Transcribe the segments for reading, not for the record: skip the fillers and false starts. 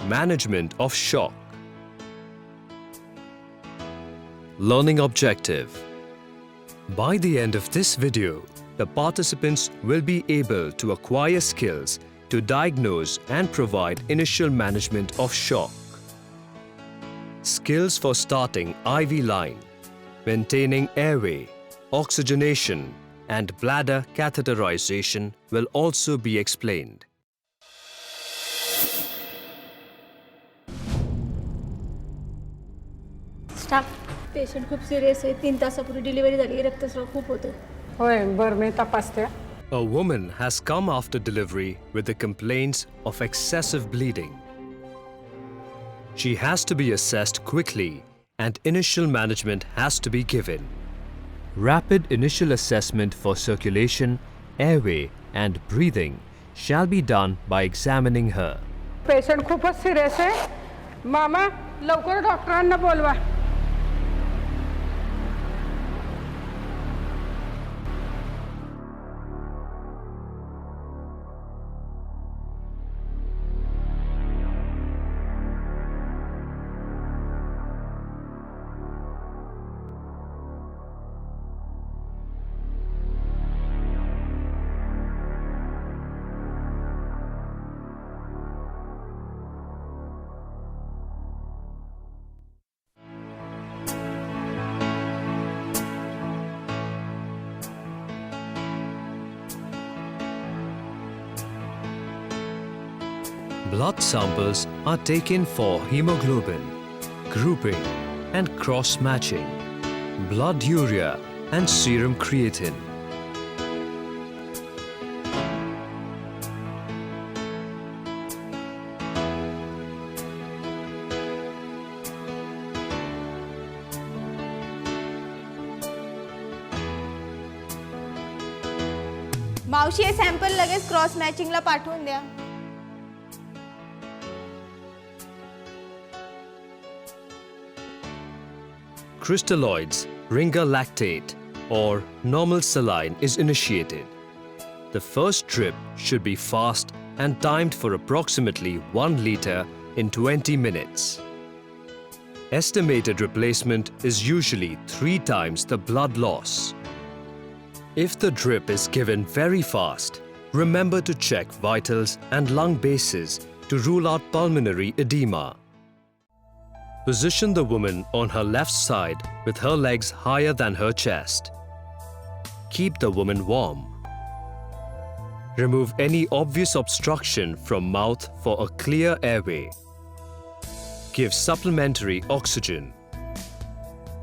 Management of shock. Learning objective. By the end of this video, the participants will be able to acquire skills to diagnose and provide initial management of shock. Skills for starting IV line, maintaining airway, oxygenation, and bladder catheterization will also be explained. Staff patient खूप serious आहे 3 तासापूर्वी delivery झाली रक्तस्राव खूप होतो होय बरं मी तपासते A woman has come after delivery with the complaints of excessive bleeding. She has to be assessed quickly and initial management has to be given. Rapid initial assessment for circulation, airway and breathing shall be done by examining her. Patient खूपच serious आहे मामा लवकर डॉक्टरांना बोलवा Blood samples are taken for hemoglobin, grouping and cross-matching, blood urea and serum creatine. मावशी हे sample लगेच cross मॅचिंगला पाठवून द्या. Crystalloids, Ringer lactate or normal saline is initiated. The first drip should be fast and timed for approximately 1 liter in 20 minutes. Estimated replacement is usually 3 times the blood loss. If the drip is given very fast, remember to check vitals and lung bases to rule out pulmonary edema. Position the woman on her left side with her legs higher than her chest. Keep the woman warm. Remove any obvious obstruction from mouth for a clear airway. Give supplementary oxygen.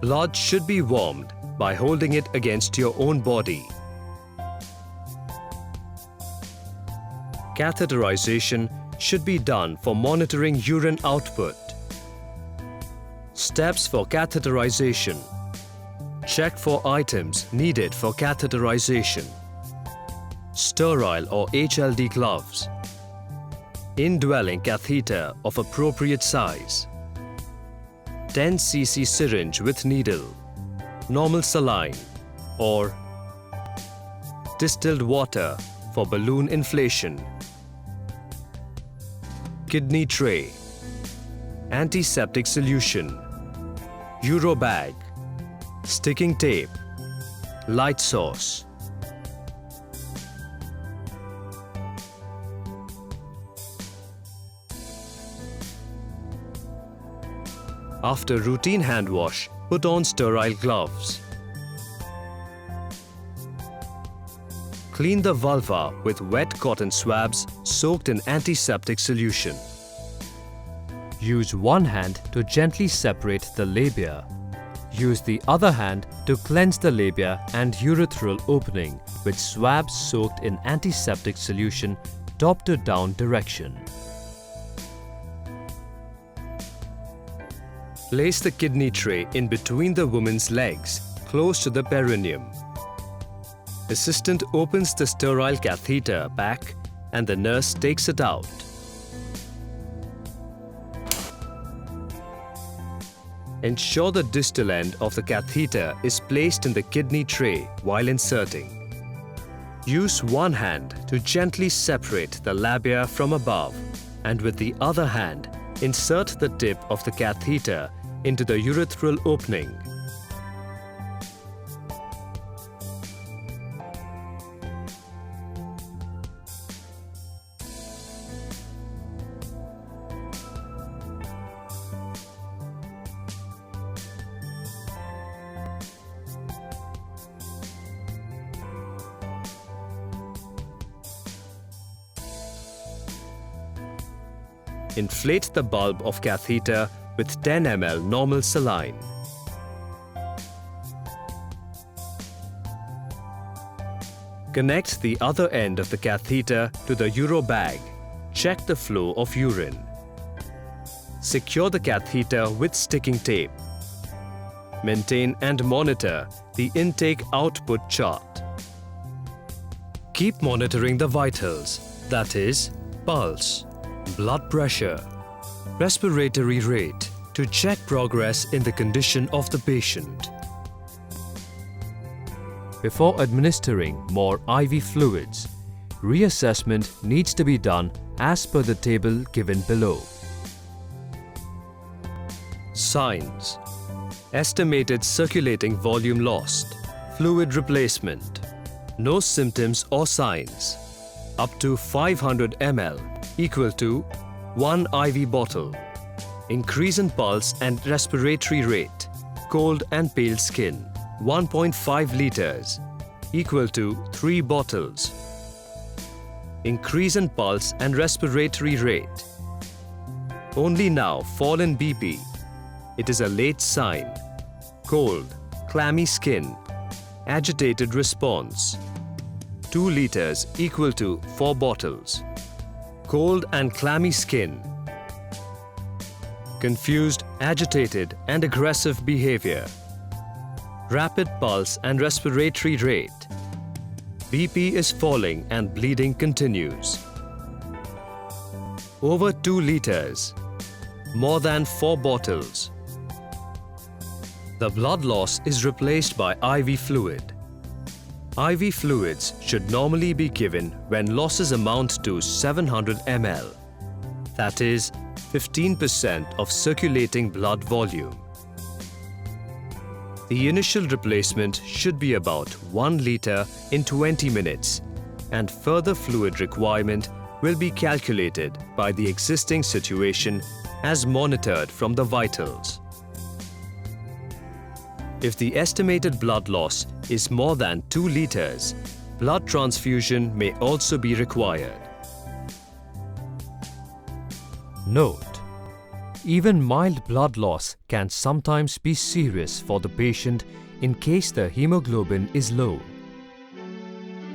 Blood should be warmed by holding it against your own body. Catheterization should be done for monitoring urine output. Steps for catheterization. Check for items needed for catheterization. Sterile or HLD gloves. Indwelling catheter of appropriate size. 10 cc syringe with needle. Normal saline or distilled water for balloon inflation. Kidney tray. Antiseptic solution. Eurobag, sticking tape, light source. After routine hand wash, put on sterile gloves. Clean the vulva with wet cotton swabs soaked in antiseptic solution. Use one hand to gently separate the labia. Use the other hand to cleanse the labia and urethral opening with swabs soaked in antiseptic solution top to down direction. Place the kidney tray in between the woman's legs, close to the perineum. Assistant opens the sterile catheter back and the nurse takes it out. Ensure the distal end of the catheter is placed in the kidney tray while inserting. Use one hand to gently separate the labia from above and with the other hand insert the tip of the catheter into the urethral opening. Inflate the bulb of catheter with 10 ml normal saline. Connect the other end of the catheter to the uro bag. Check the flow of urine. Secure the catheter with sticking tape. Maintain and monitor the intake-output chart. Keep monitoring the vitals, that is, pulse, blood pressure, respiratory rate to check progress in the condition of the patient. Before administering more IV fluids, reassessment needs to be done as per the table given below. Signs: estimated circulating volume lost, fluid replacement, no symptoms or signs, up to 500 ml equal to 1 IV bottle, increase in pulse and respiratory rate, cold and pale skin, 1.5 liters equal to 3 bottles, increase in pulse and respiratory rate, only now fall in BP, it is a late sign, cold, clammy skin, agitated response, 2 liters equal to 4 bottles, cold and clammy skin, confused, agitated and aggressive behavior, rapid pulse and respiratory rate, BP is falling and bleeding continues, over 2 liters, more than 4 bottles. The blood loss is replaced by IV fluid. IV fluids should normally be given when losses amount to 700 ml, that is 15% of circulating blood volume. The initial replacement should be about 1 liter in 20 minutes, and further fluid requirement will be calculated by the existing situation as monitored from the vitals. If the estimated blood loss is more than 2 liters, blood transfusion may also be required. Note: even mild blood loss can sometimes be serious for the patient in case the hemoglobin is low.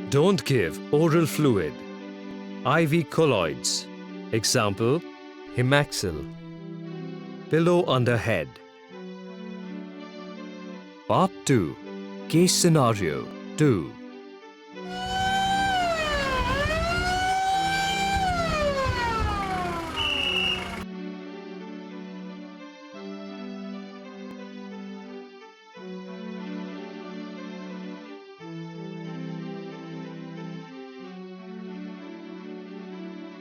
Don't give oral fluid. IV colloids, example, Himaxil. Pillow under head. Part 2. Case Scenario 2.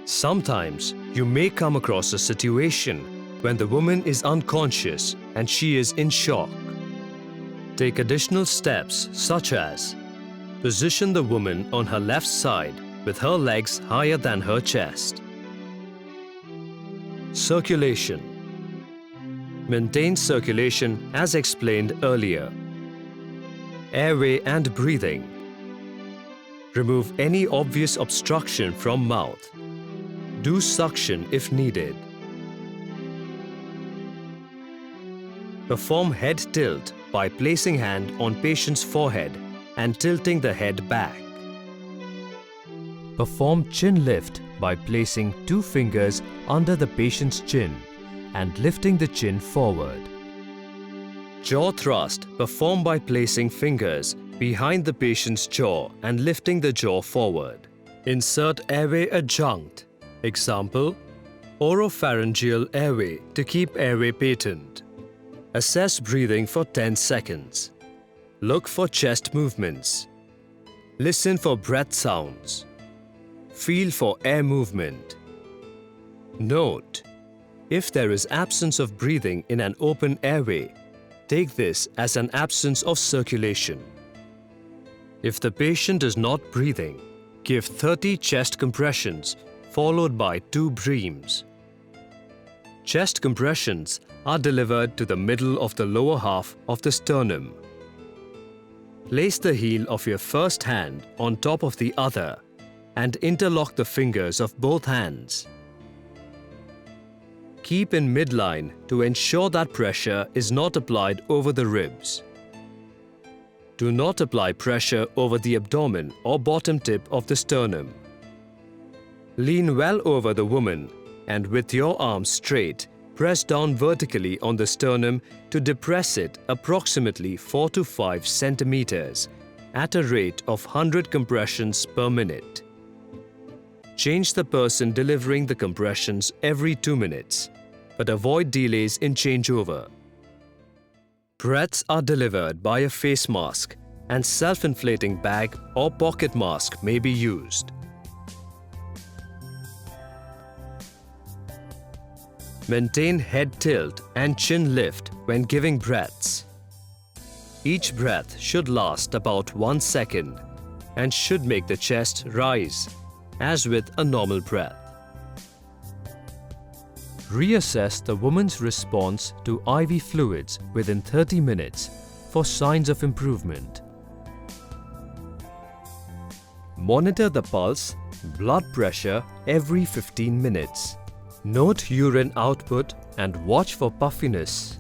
Sometimes you may come across a situation when the woman is unconscious and she is in shock. Take additional steps such as position the woman on her left side with her legs higher than her chest. Circulation. Maintain circulation as explained earlier. Airway and breathing. Remove any obvious obstruction from mouth. Do suction if needed. Perform head tilt by placing hand on patient's forehead and tilting the head back. Perform chin lift by placing 2 fingers under the patient's chin and lifting the chin forward. Jaw thrust performed by placing fingers behind the patient's jaw and lifting the jaw forward. Insert airway adjunct. Example, oropharyngeal airway to keep airway patent. Assess breathing for 10 seconds. Look for chest movements. Listen for breath sounds. Feel for air movement. Note: If there is absence of breathing in an open airway, take this as an absence of circulation. If the patient is not breathing, give 30 chest compressions followed by 2 breaths. Chest compressions are delivered to the middle of the lower half of the sternum. Place the heel of your first hand on top of the other and interlock the fingers of both hands. Keep in midline to ensure that pressure is not applied over the ribs. Do not apply pressure over the abdomen or bottom tip of the sternum. Lean well over the woman and with your arms straight, press down vertically on the sternum to depress it approximately 4 to 5 centimeters at a rate of 100 compressions per minute. Change the person delivering the compressions every 2 minutes, but avoid delays in changeover. Breaths are delivered by a face mask and self-inflating bag or pocket mask may be used. Maintain head tilt and chin lift when giving breaths. Each breath should last about 1 second and should make the chest rise, as with a normal breath. Reassess the woman's response to IV fluids within 30 minutes for signs of improvement. Monitor the pulse, blood pressure every 15 minutes. Note urine output and watch for puffiness.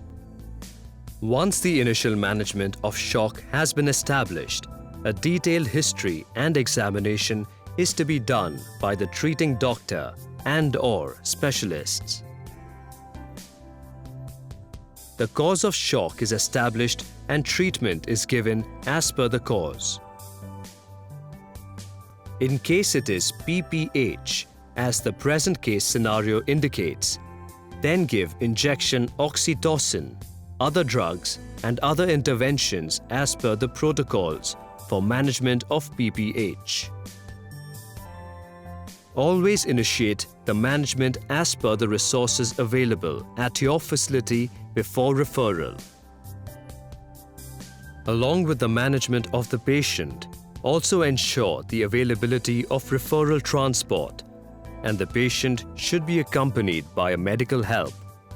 Once the initial management of shock has been established, a detailed history and examination is to be done by the treating doctor and/or specialists. The cause of shock is established and treatment is given as per the cause. In case it is PPH, as the present case scenario indicates, then give injection oxytocin, other drugs and other interventions as per the protocols for management of PPH. Always initiate the management as per the resources available at your facility before referral. Along with the management of the patient, also ensure the availability of referral transport, and the patient should be accompanied by a medical help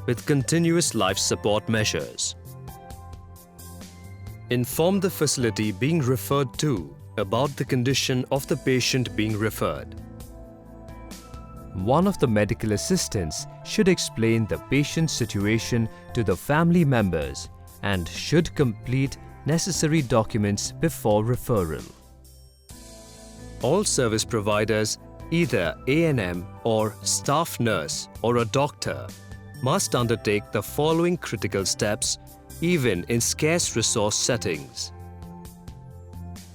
with continuous life support measures. Inform the facility being referred to about the condition of the patient being referred. One of the medical assistants should explain the patient's situation to the family members and should complete necessary documents before referral. All service providers, either A&M or staff nurse or a doctor, must undertake the following critical steps even in scarce resource settings.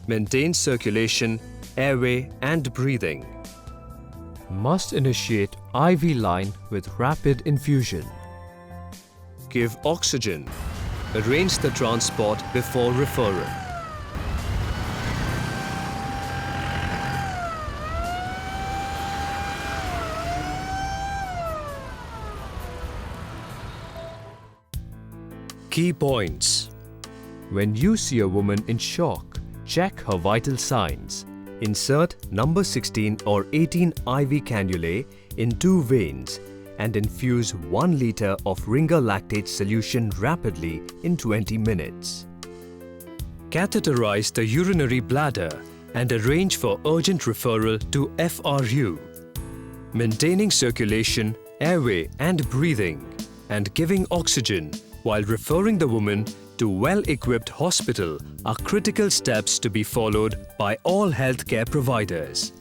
Maintain circulation, airway and breathing. Must initiate IV line with rapid infusion. Give oxygen. Arrange the transport before referral. Key points. When you see a woman in shock, check her vital signs. Insert number 16 or 18 IV cannulae in 2 veins and infuse 1 liter of Ringer lactate solution rapidly in 20 minutes. Catheterize the urinary bladder and arrange for urgent referral to FRU. Maintaining circulation, airway and breathing and giving oxygen while referring the woman to well-equipped hospital are critical steps to be followed by all healthcare providers.